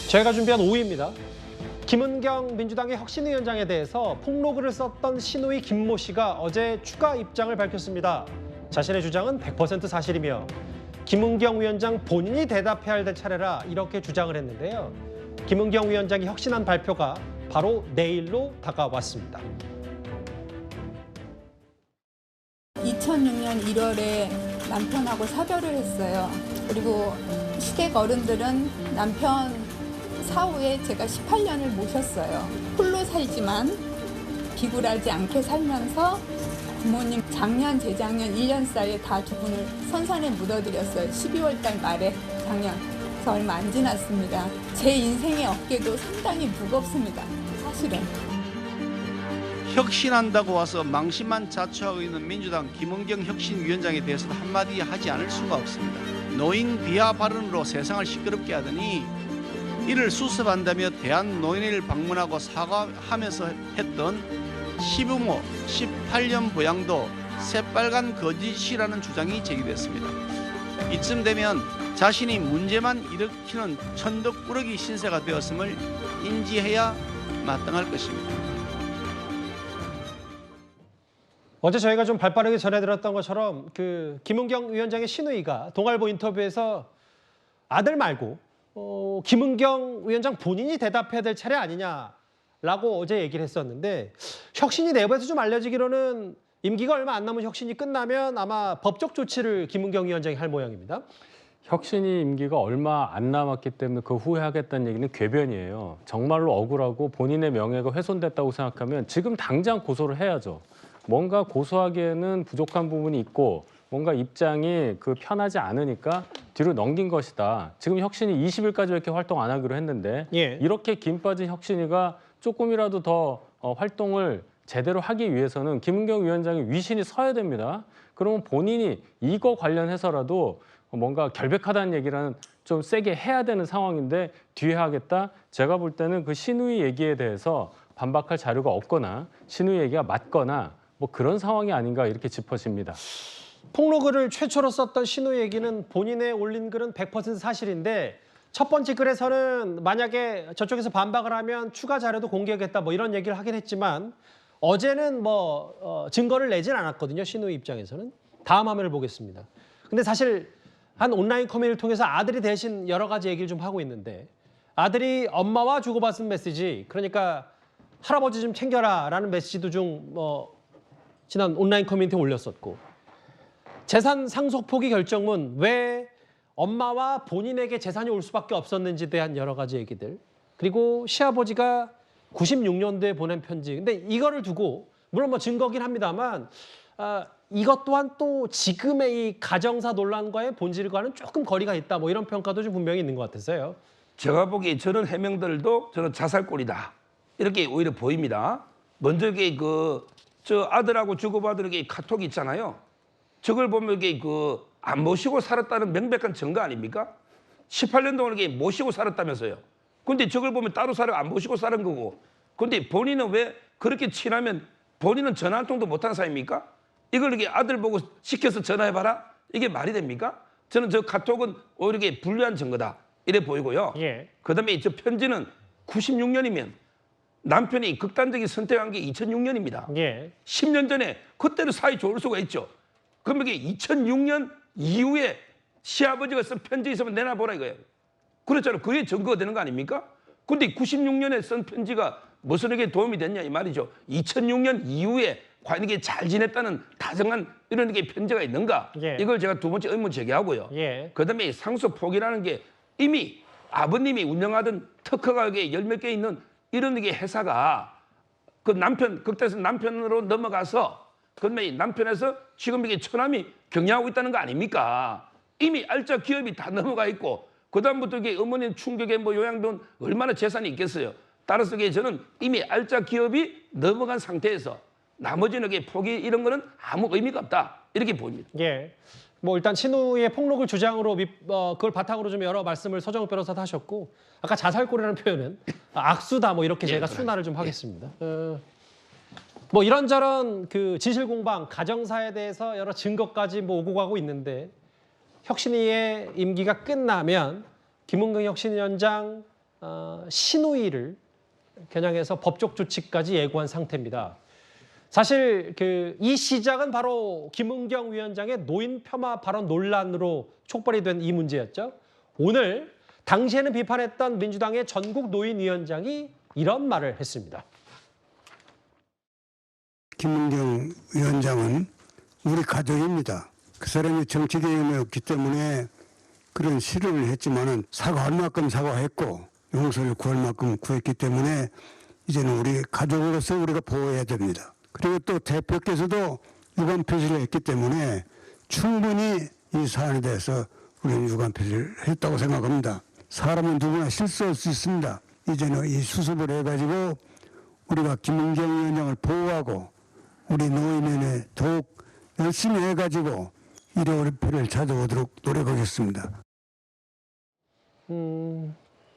저희가 준비한 5위입니다. 김은경 민주당의 혁신위원장에 대해서 폭로글을 썼던 신우이 김모 씨가 어제 추가 입장을 밝혔습니다. 자신의 주장은 100% 사실이며 김은경 위원장 본인이 대답해야 할 차례라 이렇게 주장을 했는데요. 김은경 위원장이 혁신한 발표가 바로 내일로 다가왔습니다. 2006년 1월에 남편하고 사별을 했어요. 그리고 시댁 어른들은 남편 사후에 제가 18년을 모셨어요. 홀로 살지만 비굴하지 않게 살면서 부모님 작년, 재작년 1년 사이에 다 두 분을 선산에 묻어드렸어요. 12월 달 말에 작년. 그래서 얼마 안 지났습니다. 제 인생의 어깨도 상당히 무겁습니다. 사실은. 혁신한다고 와서 망신만 자초하고 있는 민주당 김은경 혁신위원장에 대해서도 한마디 하지 않을 수가 없습니다. 노인 비하 발언으로 세상을 시끄럽게 하더니 이를 수습한다며 대한노인회를 방문하고 사과하면서 했던 시부모 18년 부양도 새빨간 거짓이라는 주장이 제기됐습니다. 이쯤 되면 자신이 문제만 일으키는 천덕꾸러기 신세가 되었음을 인지해야 마땅할 것입니다. 어제 저희가 좀 발빠르게 전해드렸던 것처럼 그 김은경 위원장의 신우이가 동아일보 인터뷰에서 아들 말고 김은경 위원장 본인이 대답해야 될 차례 아니냐라고 어제 얘기를 했었는데 혁신이 내부에서 좀 알려지기로는 임기가 얼마 안 남은 혁신이 끝나면 아마 법적 조치를 김은경 위원장이 할 모양입니다. 혁신이 임기가 얼마 안 남았기 때문에 그 후에 하겠다는 얘기는 궤변이에요. 정말로 억울하고 본인의 명예가 훼손됐다고 생각하면 지금 당장 고소를 해야죠. 뭔가 고소하기에는 부족한 부분이 있고 뭔가 입장이 편하지 않으니까 뒤로 넘긴 것이다. 지금 혁신이 20일까지 이렇게 활동 안 하기로 했는데 이렇게 김 빠진 혁신이가 조금이라도 더 활동을 제대로 하기 위해서는 김은경 위원장의 위신이 서야 됩니다. 그러면 본인이 이거 관련해서라도 뭔가 결백하다는 얘기는 좀 세게 해야 되는 상황인데 뒤에 하겠다? 제가 볼 때는 그 신우이 얘기에 대해서 반박할 자료가 없거나 신우이 얘기가 맞거나 뭐 그런 상황이 아닌가 이렇게 짚어집니다. 폭로글을 최초로 썼던 신우이 얘기는 본인의 올린 글은 100% 사실인데 첫 번째 글에서는 만약에 저쪽에서 반박을 하면 추가 자료도 공개하겠다 뭐 이런 얘기를 하긴 했지만 어제는 증거를 내진 않았거든요. 신우이 입장에서는. 다음 화면을 보겠습니다. 근데 사실 한 온라인 커뮤니티를 통해서 아들이 대신 여러 가지 얘기를 좀 하고 있는데 아들이 엄마와 주고받은 메시지 그러니까 할아버지 좀 챙겨라 라는 메시지도 좀 지난 온라인 커뮤니티에 올렸었고 재산 상속 포기 결정문 왜 엄마와 본인에게 재산이 올 수밖에 없었는지에 대한 여러 가지 얘기들 그리고 시아버지가 96년도에 보낸 편지 근데 이거를 두고 물론 뭐 증거긴 합니다만 이것 또한 또 지금의 이 가정사 논란과의 본질과는 조금 거리가 있다 뭐 이런 평가도 좀 분명히 있는 것 같았어요. 제가 보기에 저런 해명들도 저는 자살골이다 이렇게 오히려 보입니다. 먼저 이게 저 아들하고 주고받은 게 카톡 있잖아요. 저걸 보면 이게 안 모시고 살았다는 명백한 증거 아닙니까? 18년 동안 이게 모시고 살았다면서요. 근데 저걸 보면 따로 살아 안 모시고 사는 거고. 근데 본인은 왜 그렇게 친하면 본인은 전화 한 통도 못하는 사람입니까? 이걸 이렇게 아들 보고 시켜서 전화해봐라? 이게 말이 됩니까? 저는 저 카톡은 오히려 이게 불리한 증거다. 이래 보이고요. 그다음에 저 편지는 96년이면 남편이 극단적인 선택한 게 2006년입니다. 10년 전에 그때는 사이 좋을 수가 있죠. 그러면 이게 2006년 이후에 시아버지가 쓴 편지 있으면 내놔보라 이거예요. 그렇잖아요. 그게 증거가 되는 거 아닙니까? 근데 96년에 쓴 편지가 무슨 에게 도움이 됐냐 이 말이죠. 2006년 이후에 과연 이게 잘 지냈다는 다정한 이런 게 편지가 있는가? 이걸 제가 두 번째 의문 제기하고요. 그다음에 상속 포기라는 게 이미 아버님이 운영하던 특허가 여기 10몇 개 있는 이런 게 회사가 그 남편 극단에서 남편으로 넘어가서 그다음에 남편에서 지금 이게 처남이 경영하고 있다는 거 아닙니까? 이미 알짜 기업이 다 넘어가 있고 그다음부터 이게 어머니 충격에 요양돈 얼마나 재산이 있겠어요. 따라서 저는 이미 알짜 기업이 넘어간 상태에서 나머지는 포기 이런 거는 아무 의미가 없다 이렇게 보입니다. 뭐 일단 신우의 폭로글 주장으로 그걸 바탕으로 좀 여러 말씀을 서정욱 변호사도 하셨고 아까 자살골이라는 표현은 악수다 뭐 이렇게 제가 순화를 좀 하겠습니다. 뭐 이런저런 그 진실 공방, 가정사에 대해서 여러 증거까지 뭐 오고 가고 있는데 혁신위의 임기가 끝나면 김은경 혁신위원장 신우이를 겨냥해서 법적 조치까지 예고한 상태입니다. 사실 이 시작은 바로 김은경 위원장의 노인 폄하 발언 논란으로 촉발이 된 이 문제였죠. 오늘 당시에는 비판했던 민주당의 전국 노인위원장이 이런 말을 했습니다. 김은경 위원장은 우리 가족입니다. 그 사람이 정치 개념이 없기 때문에 그런 실언을 했지만은 사과할 만큼 사과했고 용서를 구할 만큼 구했기 때문에 이제는 우리 가족으로서 우리가 보호해야 됩니다. 그리고 또 대표께서도 유감 표시를 했기 때문에 충분히 이 사안에 대해서 우리는 유감 표시를 했다고 생각합니다. 사람은 누구나 실수할 수 있습니다. 이제는 이 수습을 해가지고 우리가 김은경 위원장을 보호하고 우리 노인연에 더욱 열심히 해가지고 일요일표를 찾아오도록 노력하겠습니다.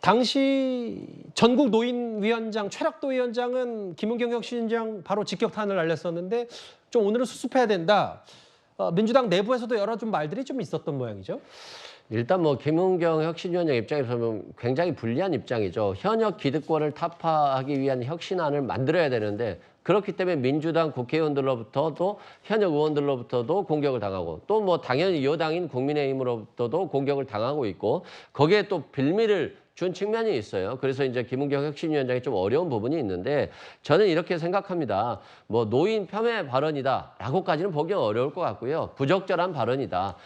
당시 전국 노인위원장, 최락도 위원장은 김은경 혁신위원장 바로 직격탄을 날렸었는데 좀 오늘은 수습해야 된다. 민주당 내부에서도 여러 좀 말들이 좀 있었던 모양이죠. 일단 뭐 김은경 혁신위원장 입장에서 보면 굉장히 불리한 입장이죠. 현역 기득권을 타파하기 위한 혁신안을 만들어야 되는데 그렇기 때문에 민주당 국회의원들로부터도 현역 의원들로부터도 공격을 당하고 또 뭐 당연히 여당인 국민의힘으로부터도 공격을 당하고 있고 거기에 또 빌미를 준 측면이 있어요. 그래서 이제 김은경 혁신위원장이 좀 어려운 부분이 있는데 저는 이렇게 생각합니다. 뭐 노인 폄훼 발언이다라고까지는 보기 어려울 것 같고요. 부적절한 발언이다.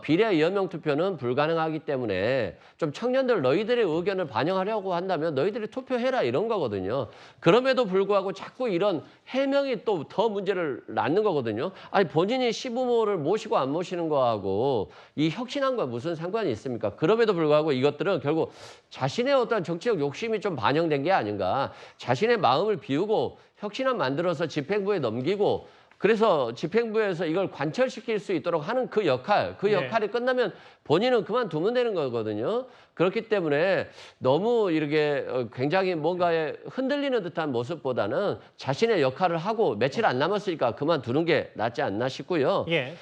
비례 연명 투표는 불가능하기 때문에 좀 청년들 너희들의 의견을 반영하려고 한다면 너희들이 투표해라 이런 거거든요. 그럼에도 불구하고 자꾸 이런 해명이 또 더 문제를 낳는 거거든요. 아니 본인이 시부모를 모시고 안 모시는 거하고 이 혁신안과 무슨 상관이 있습니까? 그럼에도 불구하고 이것들은 결국 자신의 어떤 정치적 욕심이 좀 반영된 게 아닌가. 자신의 마음을 비우고 혁신안 만들어서 집행부에 넘기고 그래서 집행부에서 이걸 관철시킬 수 있도록 하는 그 역할이 끝나면 본인은 그만두면 되는 거거든요. 그렇기 때문에 너무 이렇게 굉장히 뭔가에 흔들리는 듯한 모습보다는 자신의 역할을 하고 며칠 안 남았으니까 그만두는 게 낫지 않나 싶고요. 예.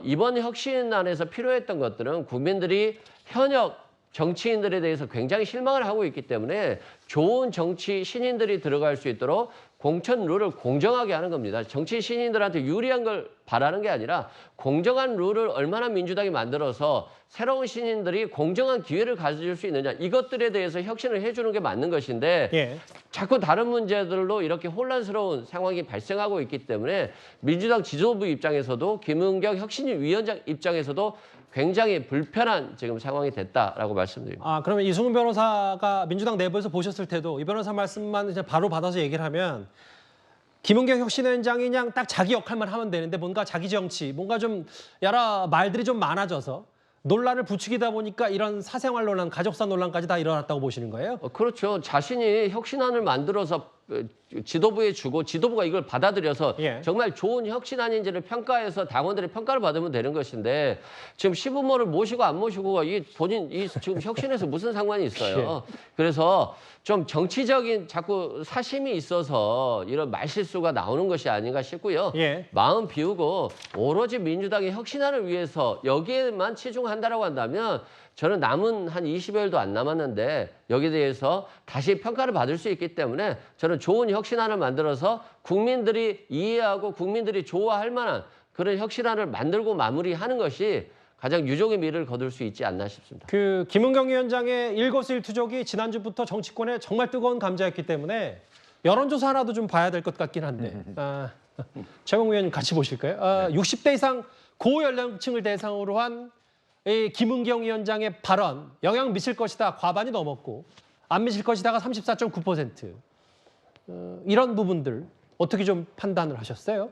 이번 혁신안에서 필요했던 것들은 국민들이 현역 정치인들에 대해서 굉장히 실망을 하고 있기 때문에 좋은 정치 신인들이 들어갈 수 있도록 공천 룰을 공정하게 하는 겁니다. 정치 신인들한테 유리한 걸 바라는 게 아니라 공정한 룰을 얼마나 민주당이 만들어서 새로운 신인들이 공정한 기회를 가질 수 있느냐 이것들에 대해서 혁신을 해주는 게 맞는 것인데 예. 자꾸 다른 문제들로 이렇게 혼란스러운 상황이 발생하고 있기 때문에 민주당 지도부 입장에서도 김은경 혁신위원장 입장에서도 굉장히 불편한 지금 상황이 됐다라고 말씀드립니다. 그러면 이승훈 변호사가 민주당 내부에서 보셨을 때도 이 변호사 말씀만 이제 바로 받아서 얘기를 하면 김은경 혁신위원장이 그냥 딱 자기 역할만 하면 되는데 뭔가 자기 정치, 뭔가 좀 여러 말들이 좀 많아져서 논란을 부추기다 보니까 이런 사생활 논란, 가족사 논란까지 다 일어났다고 보시는 거예요? 그렇죠. 자신이 혁신안을 만들어서 지도부에 주고 지도부가 이걸 받아들여서 예. 정말 좋은 혁신안인지를 평가해서 당원들의 평가를 받으면 되는 것인데 지금 시부모를 모시고 안 모시고가 지금 혁신에서 무슨 상관이 있어요. 그래서 좀 정치적인 자꾸 사심이 있어서 이런 말실수가 나오는 것이 아닌가 싶고요. 예. 마음 비우고 오로지 민주당의 혁신안을 위해서 여기에만 치중한다라고 한다면 저는 남은 한 20여일도 안 남았는데 여기에 대해서 다시 평가를 받을 수 있기 때문에 저는 좋은 혁신안을 만들어서 국민들이 이해하고 국민들이 좋아할 만한 그런 혁신안을 만들고 마무리하는 것이 가장 유종의 미를 거둘 수 있지 않나 싶습니다. 김은경 위원장의 일거수일투족이 지난주부터 정치권에 정말 뜨거운 감자였기 때문에 여론조사 하나도 좀 봐야 될 것 같긴 한데 최강 위원님 같이 보실까요? 60대 이상 고연령층을 대상으로 한 이 김은경 위원장의 발언 영향 미칠 것이다 과반이 넘었고 안 미칠 것이다가 34.9%. 이런 부분들 어떻게 좀 판단을 하셨어요?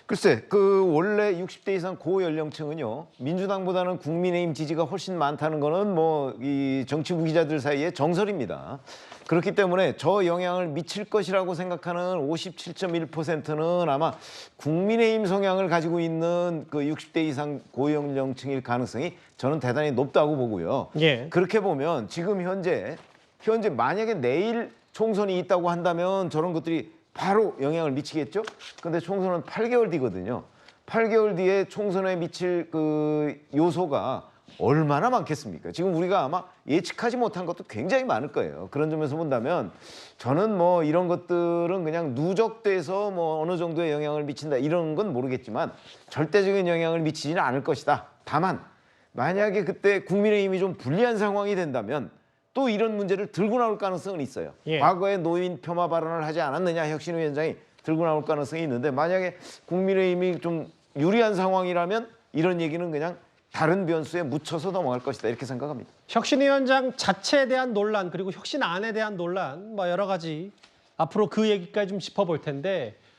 글쎄, 원래 60대 이상 고연령층은요, 민주당보다는 국민의힘 지지가 훨씬 많다는 거는 뭐 이 정치 무기자들 사이에 정설입니다. 그렇기 때문에 저 영향을 미칠 것이라고 생각하는 57.1%는 아마 국민의힘 성향을 가지고 있는 그 60대 이상 고연령층일 가능성이 저는 대단히 높다고 보고요. 예. 그렇게 보면 지금 현재 만약에 내일 총선이 있다고 한다면 저런 것들이 바로 영향을 미치겠죠? 근데 총선은 8개월 뒤거든요. 8개월 뒤에 총선에 미칠 그 요소가 얼마나 많겠습니까? 지금 우리가 아마 예측하지 못한 것도 굉장히 많을 거예요. 그런 점에서 본다면 저는 뭐 이런 것들은 그냥 누적돼서 뭐 어느 정도의 영향을 미친다 이런 건 모르겠지만 절대적인 영향을 미치지는 않을 것이다. 다만 만약에 그때 국민의힘이 좀 불리한 상황이 된다면 또 이런 문제를 들고 나올 가능성은 있어요. 예. 과거에 노인 폄하 발언을 하지 않았느냐 혁신위원장이 들고 나올 가능성이 있는데 만약에 국민의힘이 좀 유리한 상황이라면 이런 얘기는 그냥 다른 변수에 묻혀서 넘어갈 것이다 이렇게 생각합니다. 혁신위원장 자체에 대한 논란 그리고 혁신안에 대한 논란 뭐 여러 가지 앞으로 그 얘기까지 좀 짚어볼 텐데